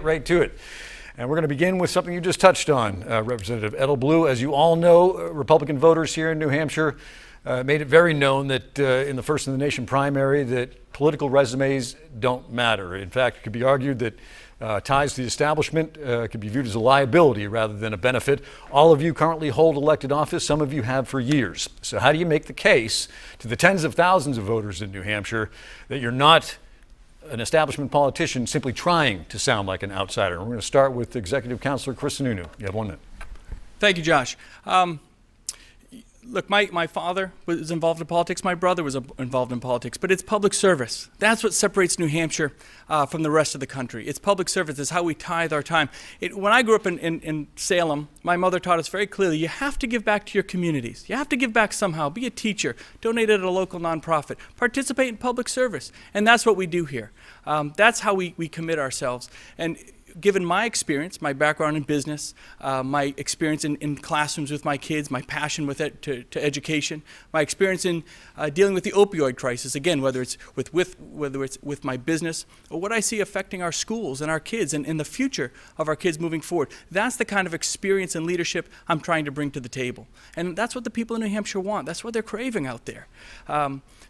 right to it. And we're going to begin with something you just touched on, Representative Edelblut. As you all know, Republican voters here in New Hampshire made it very known that in the First in the Nation primary that political resumes don't matter. In fact, it could be argued that ties to the establishment could be viewed as a liability rather than a benefit. All of you currently hold elected office. Some of you have for years. So how do you make the case to the tens of thousands of voters in New Hampshire that you're not an establishment politician simply trying to sound like an outsider? We're going to start with Executive Councilor Chris Sununu. You have 1 minute. Thank you, Josh. Look, my father was involved in politics. My brother was involved in politics. But it's public service. That's what separates New Hampshire from the rest of the country. It's public service. It's how we tithe our time. When I grew up in Salem, my mother taught us very clearly, you have to give back to your communities. You have to give back somehow. Be a teacher. Donate at a local nonprofit. Participate in public service. And that's what we do here. That's how we commit ourselves. And given my experience, my background in business, my experience in classrooms with my kids, my passion with it to education, my experience in dealing with the opioid crisis, again, whether it's with my business or what I see affecting our schools and our kids and in the future of our kids moving forward. That's the kind of experience and leadership I'm trying to bring to the table. And that's what the people in New Hampshire want. That's what they're craving out there.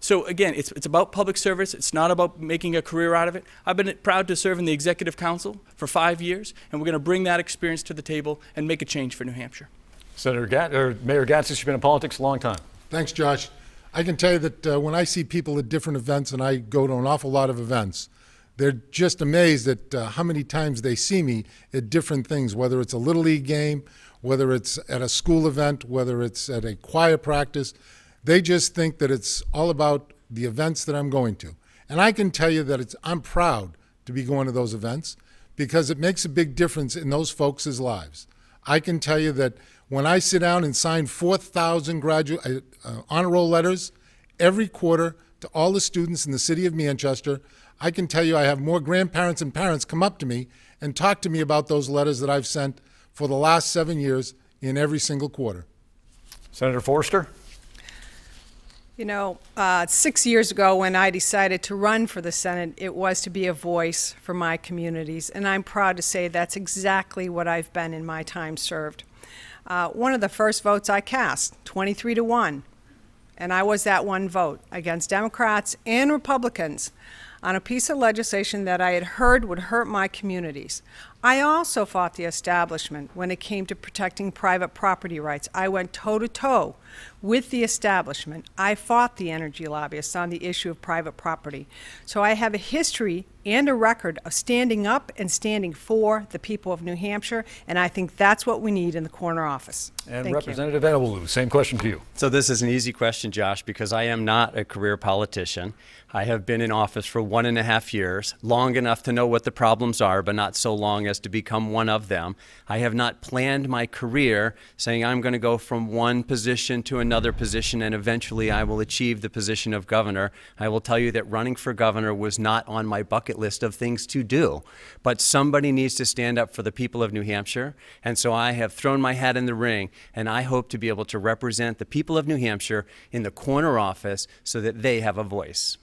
So again, it's about public service. It's not about making a career out of it. I've been proud to serve in the Executive Council for 5 years, and we're going to bring that experience to the table and make a change for New Hampshire. Mayor Gatsas, you've been in politics a long time. Thanks, Josh. I can tell you that when I see people at different events, and I go to an awful lot of events, they're just amazed at how many times they see me at different things, whether it's a Little League game, whether it's at a school event, whether it's at a choir practice. They just think that it's all about the events that I'm going to. And I can tell you that I'm proud to be going to those events because it makes a big difference in those folks' lives. I can tell you that when I sit down and sign 4,000 graduate honor roll letters every quarter to all the students in the city of Manchester, I can tell you I have more grandparents and parents come up to me and talk to me about those letters that I've sent for the last 7 years in every single quarter. Senator Forster? You know, 6 years ago when I decided to run for the Senate, it was to be a voice for my communities, and I'm proud to say that's exactly what I've been in my time served. One of the first votes I cast, 23-1, and I was that one vote against Democrats and Republicans on a piece of legislation that I had heard would hurt my communities. I also fought the establishment when it came to protecting private property rights. I went toe-to-toe with the establishment. I fought the energy lobbyists on the issue of private property. So I have a history and a record of standing up and standing for the people of New Hampshire, and I think that's what we need in the corner office. And Representative Edelblut, same question to you. So this is an easy question, Josh, because I am not a career politician. I have been in office for 1.5 years, long enough to know what the problems are, but not so long as to become one of them. I have not planned my career saying I'm going to go from one position to another position and eventually I will achieve the position of governor. I will tell you that running for governor was not on my bucket list of things to do, but somebody needs to stand up for the people of New Hampshire, and so I have thrown my hat in the ring, and I hope to be able to represent the people of New Hampshire in the corner office so that they have a voice.